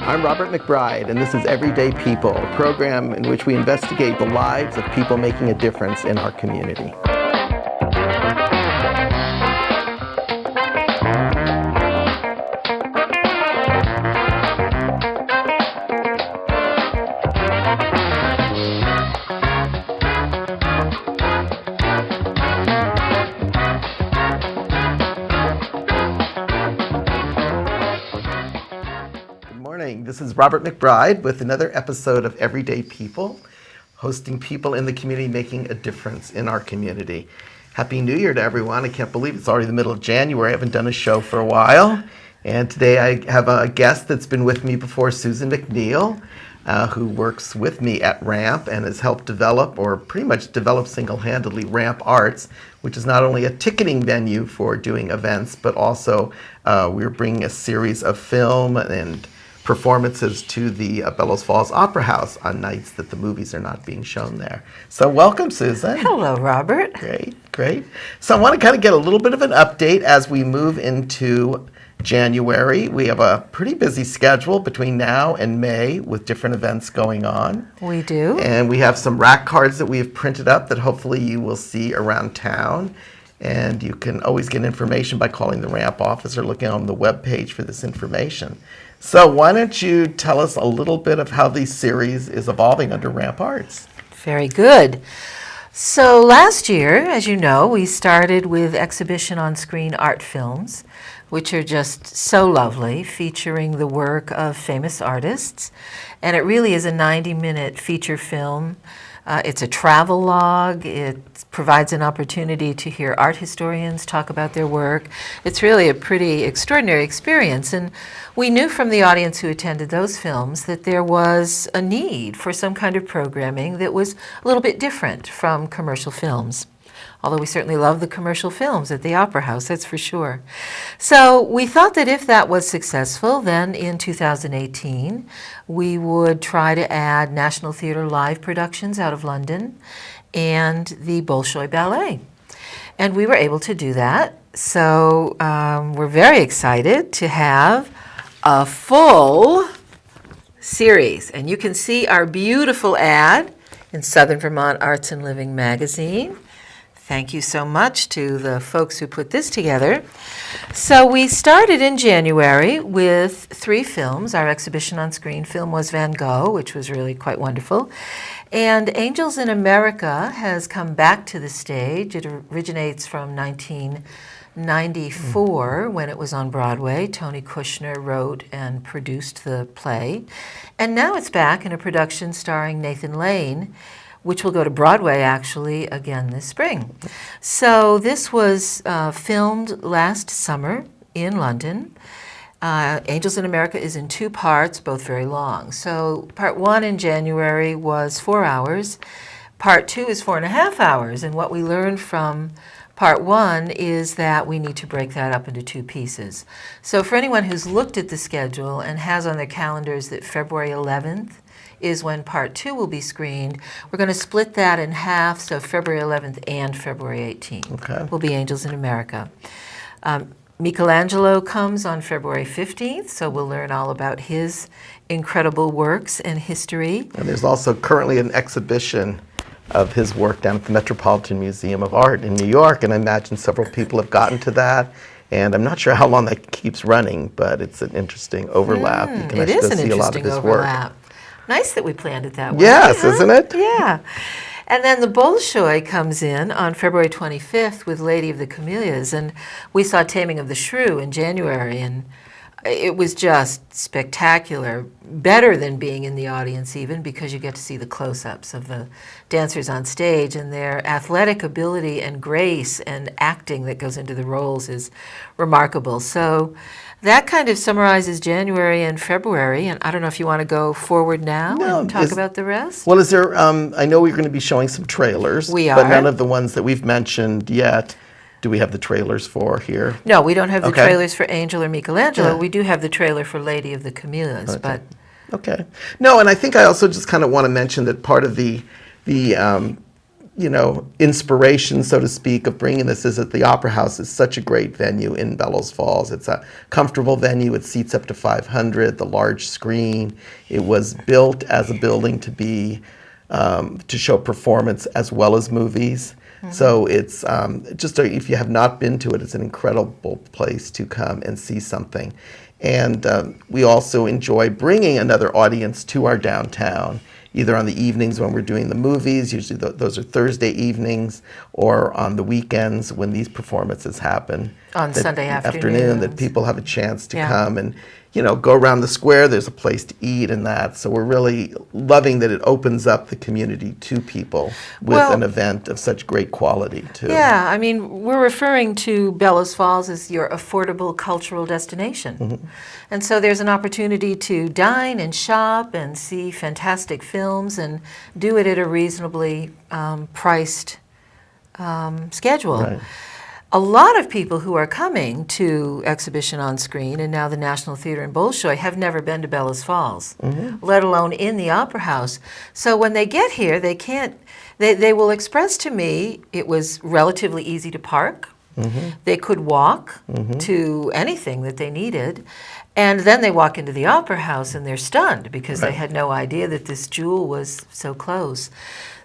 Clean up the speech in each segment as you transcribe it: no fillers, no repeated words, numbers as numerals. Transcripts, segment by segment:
I'm Robert McBride, and this is Everyday People, a program in which we investigate the lives of people making a difference in our community. This is Robert McBride with another episode of Everyday People, hosting people in the community making a difference in our community. Happy New Year to everyone. I can't believe it's already the middle of January. I haven't done a show for a while. And today I have a guest that's been with me before, Susan McNeil, who works with me at RAMP and has helped develop, or pretty much develop single-handedly, Ramparts, which is not only a ticketing venue for doing events, but also we're bringing a series of film and performances to the Bellows Falls Opera House on nights that the movies are not being shown there. So welcome, Susan. Hello, Robert. Great. So I want to kind of get a little bit of an update as we move into January. We have a pretty busy schedule between now and May with different events going on. We do. And we have some rack cards that we have printed up that hopefully you will see around town. And you can always get information by calling the RAMP office or looking on the webpage for this information. So why don't you tell us a little bit of how the series is evolving under Ramparts? Very good. So last year, as you know, we started with exhibition on-screen art films, which are just so lovely, featuring the work of famous artists. And it really is a 90-minute feature film. It's a travel log. It provides an opportunity to hear art historians talk about their work. It's really a pretty extraordinary experience. And we knew from the audience who attended those films that there was a need for some kind of programming that was a little bit different from commercial films. Although we certainly love the commercial films at the Opera House, that's for sure. So we thought that if that was successful, then in 2018, we would try to add National Theatre live productions out of London and the Bolshoi Ballet. And we were able to do that. So we're very excited to have a full series. And you can see our beautiful ad in Southern Vermont Arts and Living magazine. Thank you so much to the folks who put this together. So we started in January with 3 films. Our exhibition on screen film was Van Gogh, which was really quite wonderful. And Angels in America has come back to the stage. It originates from 1994 when it was on Broadway. Tony Kushner wrote and produced the play. And now it's back in a production starring Nathan Lane, which will go to Broadway, actually, again this spring. So this was filmed last summer in London. Angels in America is in 2 parts, both very long. So part 1 in January was 4 hours. Part 2 is 4.5 hours. And what we learned from part 1 is that we need to break that up into 2 pieces. So for anyone who's looked at the schedule and has on their calendars that February 11th is when part 2 will be screened, we're going to split that in half, so February 11th and February 18th will be Angels in America. Michelangelo comes on February 15th, so we'll learn all about his incredible works and history. And there's also currently an exhibition of his work down at the Metropolitan Museum of Art in New York, and I imagine several people have gotten to that. And I'm not sure how long that keeps running, but it's an interesting overlap. You can actually see a lot of his work. Nice that we planned it that way. Yes, isn't it? Yeah. And then the Bolshoi comes in on February 25th with Lady of the Camellias. And we saw Taming of the Shrew in January, and it was just spectacular. Better than being in the audience even, because you get to see the close-ups of the dancers on stage, and their athletic ability and grace and acting that goes into the roles is remarkable. So that kind of summarizes January and February, and I don't know if you want to go forward now and talk about the rest? Well, is there, I know we're going to be showing some trailers. We are. But none of the ones that we've mentioned yet, do we have the trailers for here? No, we don't have the trailers for Angel or Michelangelo. Yeah. We do have the trailer for Lady of the Camellias, but... Okay. No, and I think I also just kind of want to mention that part of the inspiration, so to speak, of bringing this is that the Opera House is such a great venue in Bellows Falls. It's a comfortable venue. It seats up to 500, the large screen. It was built as a building to be, to show performance as well as movies. So it's if you have not been to it, it's an incredible place to come and see something. And we also enjoy bringing another audience to our downtown, either on the evenings when we're doing the movies, usually those are Thursday evenings, or on the weekends when these performances happen. On Sunday afternoon. That people have a chance to come and, go around the square. There's a place to eat and that. So we're really loving that it opens up the community to people with an event of such great quality, too. Yeah, I mean, we're referring to Bellows Falls as your affordable cultural destination. And so there's an opportunity to dine and shop and see fantastic films and do it at a reasonably priced schedule. Right. A lot of people who are coming to Exhibition on Screen and now the National Theatre in Bolshoi have never been to Bellows Falls, let alone in the Opera House. So when they get here, they will express to me it was relatively easy to park. They could walk to anything that they needed. And then they walk into the Opera House and they're stunned because they had no idea that this jewel was so close.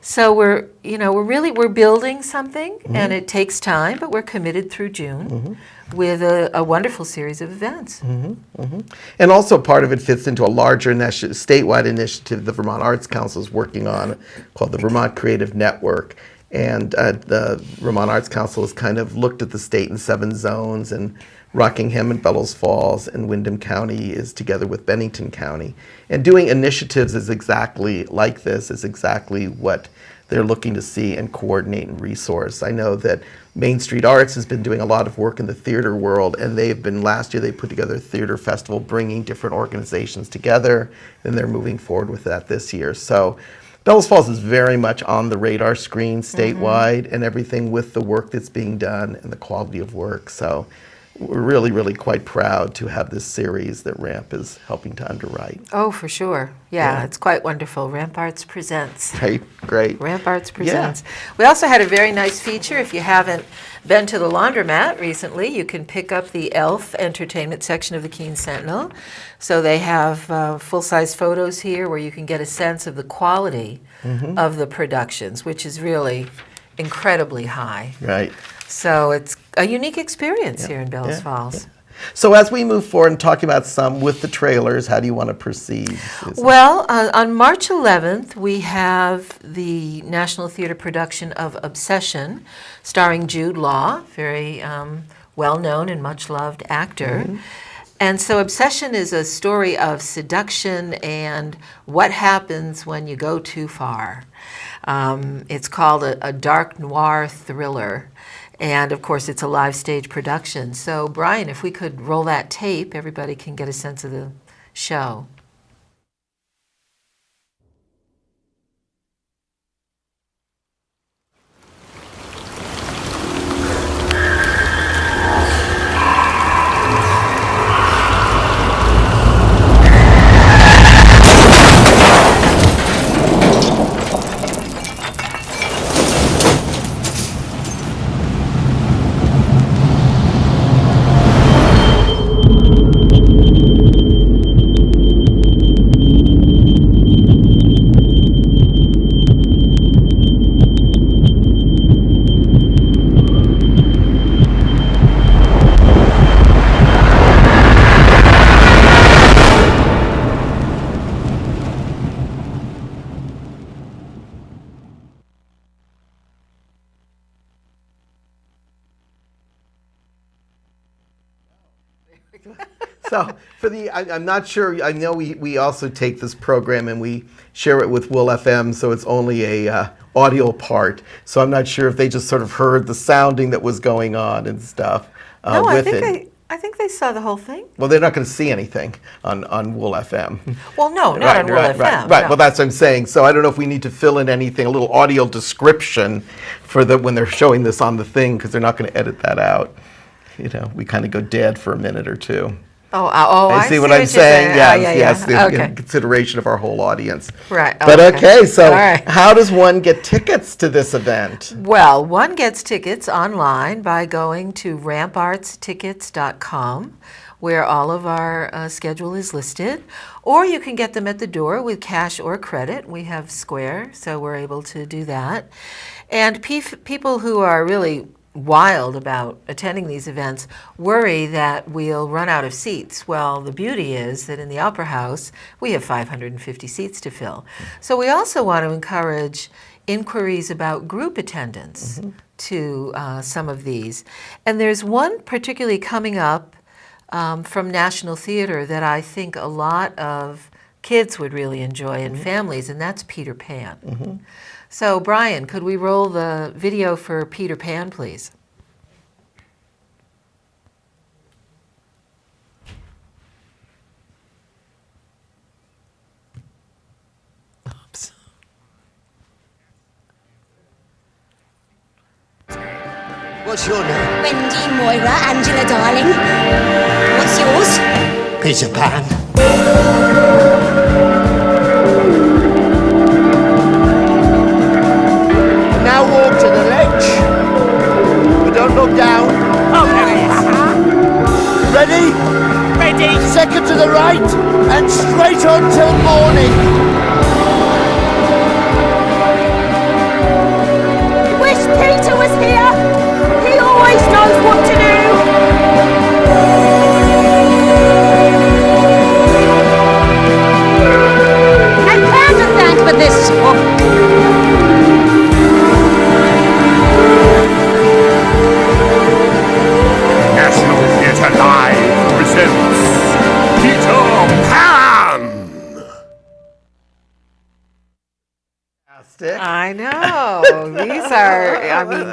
So we're building something, and it takes time, but we're committed through June with a wonderful series of events. And also part of it fits into a larger statewide initiative the Vermont Arts Council is working on called the Vermont Creative Network. And the Vermont Arts Council has kind of looked at the state in 7 zones, and Rockingham and Bellows Falls and Windham County is together with Bennington County. And doing initiatives is exactly like this, is exactly what they're looking to see and coordinate and resource. I know that Main Street Arts has been doing a lot of work in the theater world, and last year they put together a theater festival bringing different organizations together, and they're moving forward with that this year. So Bellows Falls is very much on the radar screen statewide, and everything with the work that's being done and the quality of work. So we're really, really quite proud to have this series that RAMP is helping to underwrite. Oh, for sure. Yeah, it's quite wonderful. Ramparts presents. Great. Ramparts presents. We also had a very nice feature. If you haven't been to the laundromat recently, you can pick up the ELF entertainment section of the Keene Sentinel. So they have full-size photos here where you can get a sense of the quality of the productions, which is really incredibly high. Right. So it's a unique experience here in Bellows Falls. So as we move forward and talking about some with the trailers, how do you want to proceed, Susan? Well, on March 11th, we have the National Theatre production of Obsession, starring Jude Law, very well-known and much-loved actor. And so Obsession is a story of seduction and what happens when you go too far. It's called a dark noir thriller. And of course, it's a live stage production. So, Brian, if we could roll that tape, everybody can get a sense of the show. So I'm not sure, I know we also take this program and we share it with Will FM, so it's only a audio part. So I'm not sure if they just sort of heard the sounding that was going on and stuff with it. I think they saw the whole thing. Well, they're not going to see anything on Will FM. Well, no, not on Will FM. Right. No. Well, that's what I'm saying. So I don't know if we need to fill in anything, a little audio description for when they're showing this on the thing, because they're not going to edit that out. We kind of go dead for a minute or two. I see what I'm you're saying. Yes, yeah, yes, yeah. in Okay. consideration of our whole audience. Right. But okay, so All right. how does one get tickets to this event? Well, one gets tickets online by going to rampartstickets.com, where all of our schedule is listed, or you can get them at the door with cash or credit. We have Square, so we're able to do that. And people who are really wild about attending these events worry that we'll run out of seats. Well, the beauty is that in the Opera House, we have 550 seats to fill. So we also want to encourage inquiries about group attendance to some of these. And there's one particularly coming up from National Theater that I think a lot of kids would really enjoy and families, and that's Peter Pan. So, Brian, could we roll the video for Peter Pan, please? Oops. What's your name? Wendy, Moira, Angela, darling. What's yours? Peter Pan. Now walk to the ledge. But don't look down. Oh, there it is. Ready? Ready. Second to the right and straight on till morning. Wish Peter was here. He always knows what to do. And Pan to thank for this book. National Theatre Live presents Peter Pan! Fantastic. I know. These are, I mean,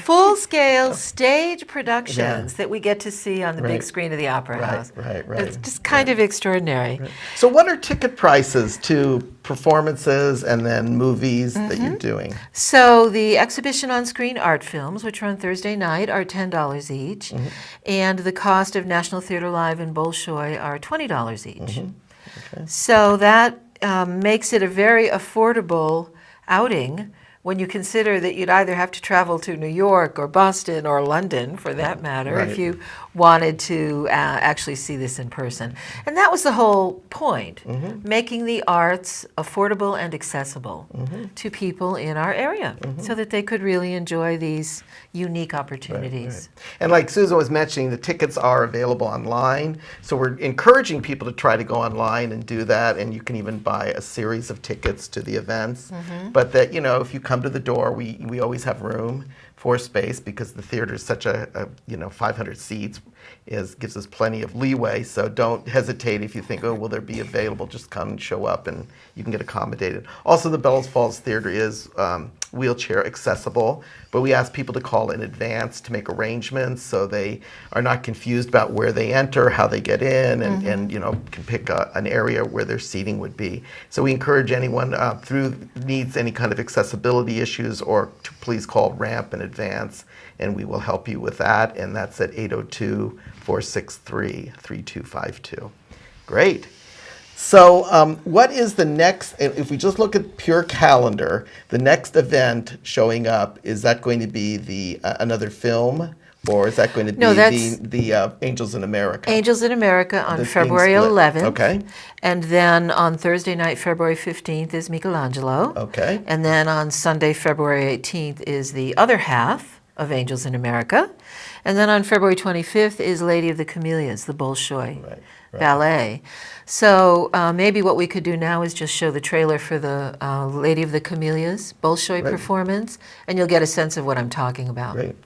full-scale stage productions that we get to see on the big Right. screen of the Opera House. Right. It's just kind of extraordinary. So what are ticket prices to performances and then movies that you're doing? So the exhibition on-screen art films, which are on Thursday night, are $10 each, and the cost of National Theatre Live and Bolshoi are $20 each. So that makes it a very affordable outing when you consider that you'd either have to travel to New York or Boston or London, for that matter, if Right. you wanted to actually see this in person. And that was the whole point, making the arts affordable and accessible to people in our area so that they could really enjoy these unique opportunities. And like Susan was mentioning, the tickets are available online. So we're encouraging people to try to go online and do that. And you can even buy a series of tickets to the events. But that, you know, if you come to the door, we always have room for space because the theater is such a 500 seats gives us plenty of leeway. So don't hesitate if you think, oh, will there be available? Just come and show up and you can get accommodated. Also, the Bellows Falls Theater is wheelchair accessible, but we ask people to call in advance to make arrangements so they are not confused about where they enter, how they get in, and can pick an area where their seating would be. So we encourage anyone needs any kind of accessibility issues or to please call RAMP in advance, and we will help you with that, and that's at 802-463-3252. Great. So what is the next, if we just look at pure calendar, the next event showing up, is that going to be another film, or is that going to be No, that's- the Angels in America? Angels in America on This being February split. 11th. Okay. And then on Thursday night, February 15th, is Michelangelo. Okay. And then on Sunday, February 18th, is the other half of Angels in America. And then on February 25th is Lady of the Camellias, the Bolshoi Right. ballet. So maybe what we could do now is just show the trailer for the Lady of the Camellias Bolshoi Right. performance, and you'll get a sense of what I'm talking about. Great.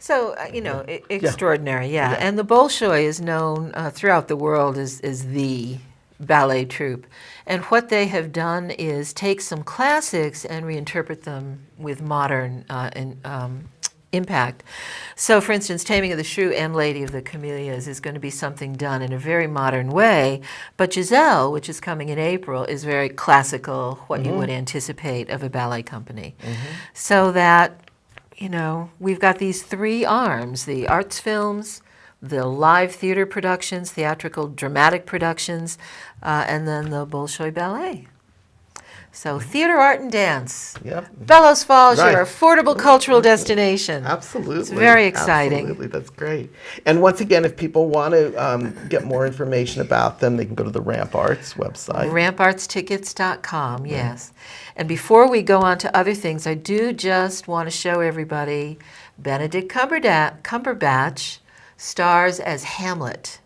So, extraordinary, yeah. And the Bolshoi is known throughout the world as the ballet troupe. And what they have done is take some classics and reinterpret them with modern impact. So, for instance, Taming of the Shrew and Lady of the Camellias is going to be something done in a very modern way. But Giselle, which is coming in April, is very classical, what you would anticipate of a ballet company. So that, we've got these three arms, the arts films, the live theater productions, theatrical dramatic productions, and then the Bolshoi Ballet. So theater, art, and dance. Yep. Bellows Falls, Right. your affordable cultural destination. Absolutely. It's very exciting. Absolutely, that's great. And once again, if people want to get more information about them, they can go to the Ramparts website. Rampartstickets.com, yes. And before we go on to other things, I do just want to show everybody Benedict Cumberbatch stars as Hamlet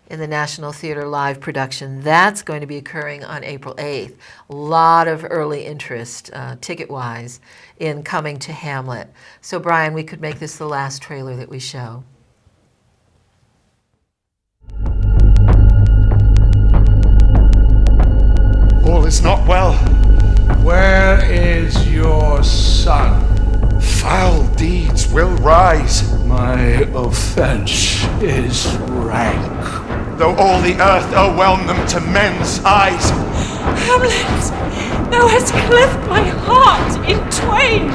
in the National Theatre live production. That's going to be occurring on April 8th. A lot of early interest, ticket-wise, in coming to Hamlet. So, Brian, we could make this the last trailer that we show. All is not well. Where is your son? Foul deeds will rise. My offense is rank. Though all the earth overwhelm them to men's eyes. Hamlet, thou hast cleft my heart in twain.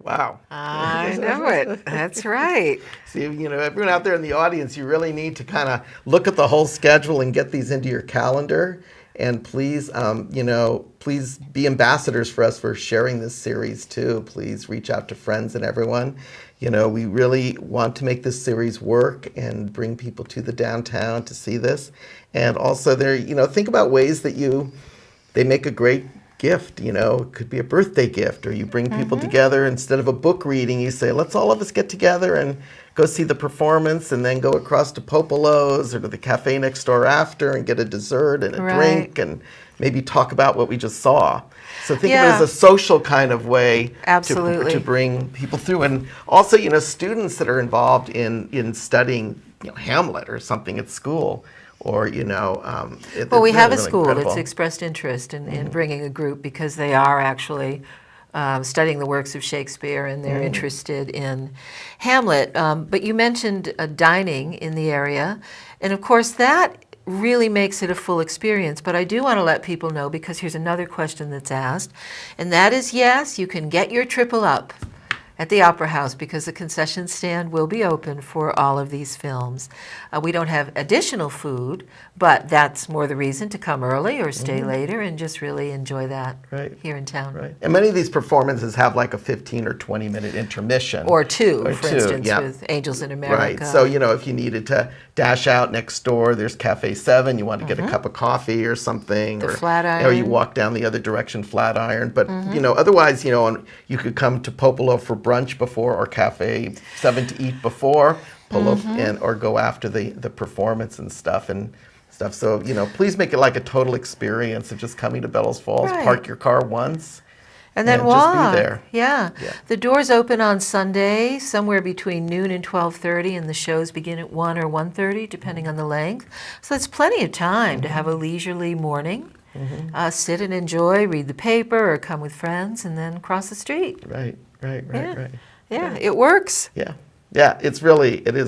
Wow. I know it. That's right. See, everyone out there in the audience, you really need to kind of look at the whole schedule and get these into your calendar. And please, please be ambassadors for us for sharing this series too. Please reach out to friends and everyone. We really want to make this series work and bring people to the downtown to see this. And also think about ways that they make a great gift. It could be a birthday gift, or you bring people together. Instead of a book reading, you say, let's all of us get together and go see the performance, and then go across to Popolo's or to the cafe next door after and get a dessert and a drink and maybe talk about what we just saw. So think of it as a social kind of way to bring people through. And also, students that are involved in studying Hamlet or something at school. Or, well, we have a school that's expressed interest in bringing a group because they are actually studying the works of Shakespeare and they're interested in Hamlet. But you mentioned dining in the area. And of course, that really makes it a full experience. But I do want to let people know, because here's another question that's asked. And that is, yes, you can get your triple up at the Opera House because the concession stand will be open for all of these films. We don't have additional food, but that's more the reason to come early or stay later and just really enjoy that here in town. Right. And many of these performances have like a 15 or 20-minute intermission. Or two, for instance, with Angels in America. Right. So, if you needed to dash out next door, there's Cafe 7, you want to get a cup of coffee or something. The Flatiron. Or you walk down the other direction, Flatiron. But, otherwise, you could come to Popolo for brunch before, or Cafe 7 to eat before, or go after the performance and stuff. So, please make it like a total experience of just coming to Bellows Falls, park your car once, and then walk. Just be there. Yeah. The doors open on Sunday, somewhere between noon and 12:30, and the shows begin at 1 or 1:30, depending on the length. So it's plenty of time to have a leisurely morning, sit and enjoy, read the paper, or come with friends, and then cross the street. Right. Yeah, it works. Yeah, it is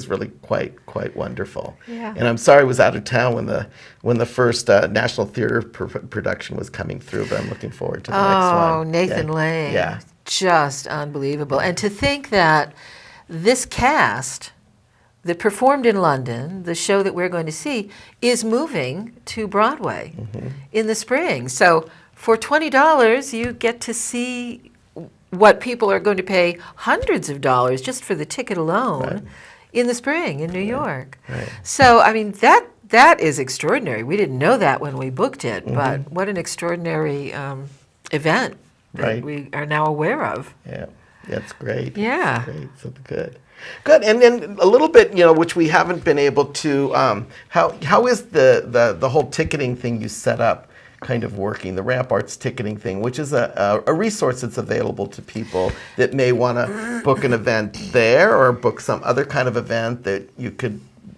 really quite wonderful. Yeah. And I'm sorry I was out of town when the first National Theatre production was coming through, but I'm looking forward to the next one. Oh, Nathan Lane. Yeah. Just unbelievable. And to think that this cast that performed in London, the show that we're going to see, is moving to Broadway in the spring. So for $20, you get to see what people are going to pay hundreds of dollars just for the ticket alone in the spring in New York. Right. So, I mean, that is extraordinary. We didn't know that when we booked it, but what an extraordinary event that we are now aware of. Yeah, that's great. Yeah. That's great. So good. And then a little bit, which we haven't been able to, how is the whole ticketing thing you set up kind of working, the ramparts ticketing thing, which is a resource that's available to people that may want to book an event there or book some other kind of event that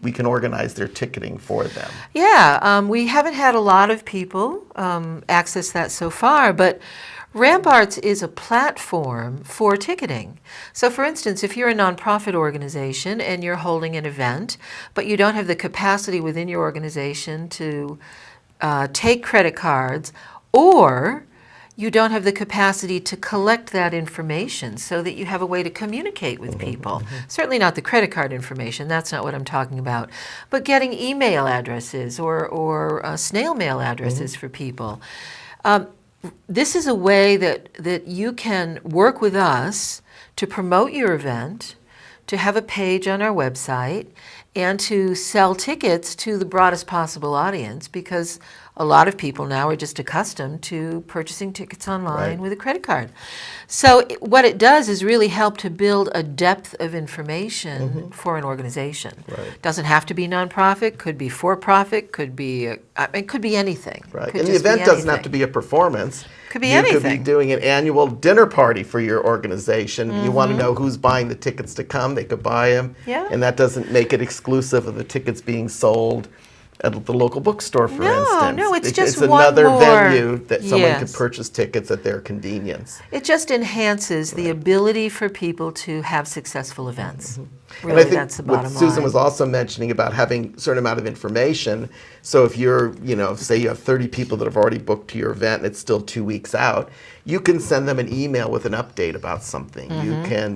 we can organize their ticketing for them. Yeah, we haven't had a lot of people access that so far, but Ramparts is a platform for ticketing. So for instance, if you're a nonprofit organization and you're holding an event, but you don't have the capacity within your organization to take credit cards, or you don't have the capacity to collect that information so that you have a way to communicate with people. Certainly not the credit card information, that's not what I'm talking about, but getting email addresses or snail mail addresses for people. This is a way that you can work with us to promote your event, to have a page on our website, and to sell tickets to the broadest possible audience, because a lot of people now are just accustomed to purchasing tickets online with a credit card. So what it does is really help to build a depth of information for an organization. It doesn't have to be nonprofit, could be for-profit, could be it could be anything. Right, Could and the just be event doesn't have anything. to be a performance. Could be You could anything. be doing an annual dinner party for your organization. You want to know who's buying the tickets to come, they could buy them. Yeah. And that doesn't make it exclusive of the tickets being sold at the local bookstore, for instance. No, it's just it's one another more- venue that someone could Yes. purchase tickets at their convenience. It just enhances the ability for people to have successful events. And Really, I think that's the what bottom Susan line. was also mentioning about having a certain amount of information. So if you're, say you have 30 people that have already booked to your event and it's still 2 weeks out, you can send them an email with an update about something.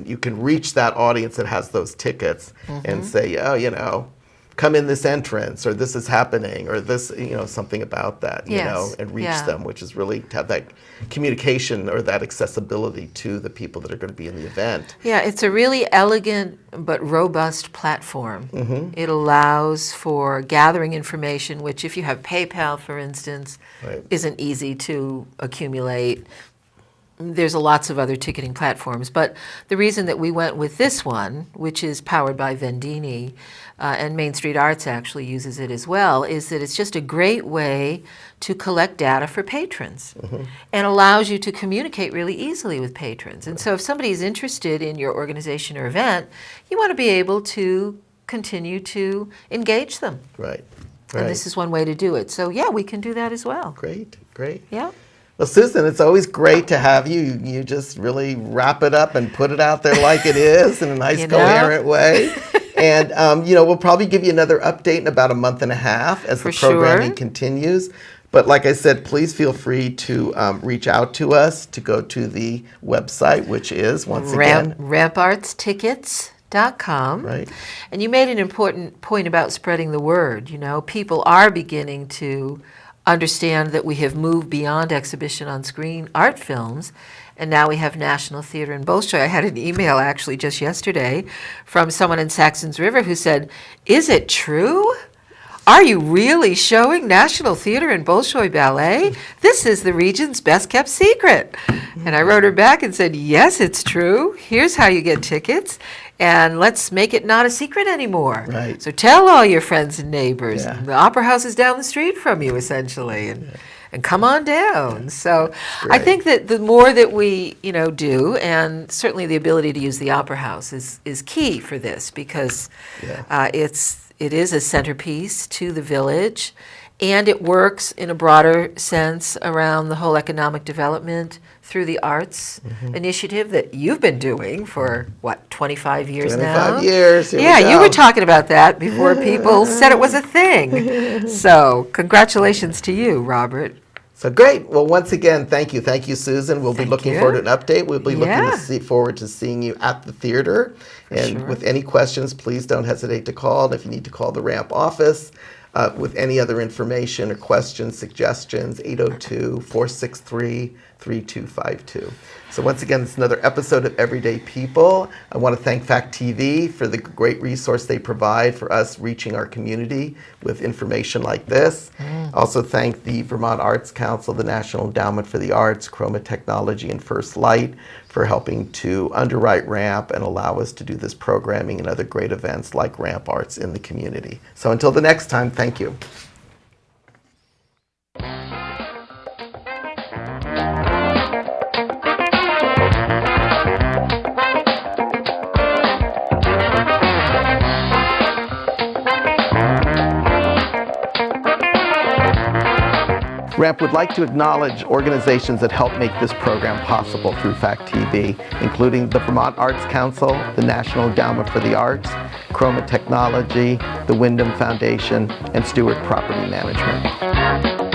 You can reach that audience that has those tickets and say, oh, come in this entrance, or this is happening, or this, something about that, Yes, and reach yeah. them, which is really to have that communication or that accessibility to the people that are going to be in the event. Yeah, it's a really elegant but robust platform. It allows for gathering information, which if you have PayPal, for instance, Right. isn't easy to accumulate. There's lots of other ticketing platforms, but the reason that we went with this one, which is powered by Vendini, and Main Street Arts actually uses it as well, is that it's just a great way to collect data for patrons and allows you to communicate really easily with patrons. And so if somebody is interested in your organization or event, you want to be able to continue to engage them. Right. And this is one way to do it. So yeah, we can do that as well. Great. Yeah. Well, Susan, it's always great to have you. You just really wrap it up and put it out there like it is in a nice, coherent way. And, we'll probably give you another update in about a month and a half as the programming continues. But like I said, please feel free to reach out to us, to go to the website, which is, once again, rampartstickets.com. Right. And you made an important point about spreading the word. People are beginning to understand that we have moved beyond exhibition on screen art films, and now we have National Theater in Bolshoi. I had an email actually just yesterday from someone in Saxons River who said, "Is it true? Are you really showing National Theater in Bolshoi Ballet? This is the region's best kept secret." And I wrote her back and said, "Yes, it's true. Here's how you get tickets. And let's make it not a secret anymore. Right. So tell all your friends and neighbors. Yeah. The Opera House is down the street from you, essentially, and come on down." So I think that the more that we, do, and certainly the ability to use the Opera House is key for this, because it is a centerpiece to the village, and it works in a broader sense around the whole economic development through the arts initiative that you've been doing for, 25 years now? 25 years. Here we Yeah, you go. were talking about that before people said it was a thing. So congratulations to you, Robert. So great. Well, once again, thank you. Thank you, Susan. We'll be looking you. forward to an update. We'll be looking Yeah. forward to seeing you at the theater. And sure. with any questions, please don't hesitate to call. And if you need to call the ramp office with any other information or questions, suggestions, 802-463-3252. So once again, it's another episode of Everyday People. I want to thank Fact TV for the great resource they provide for us reaching our community with information like this. Also thank the Vermont Arts Council, the National Endowment for the Arts, Chroma Technology, and First Light for helping to underwrite RAMP and allow us to do this programming and other great events like RAMP Arts in the community. So until the next time, thank you. RAMP would like to acknowledge organizations that help make this program possible through FACT TV, including the Vermont Arts Council, the National Endowment for the Arts, Chroma Technology, the Wyndham Foundation, and Stewart Property Management.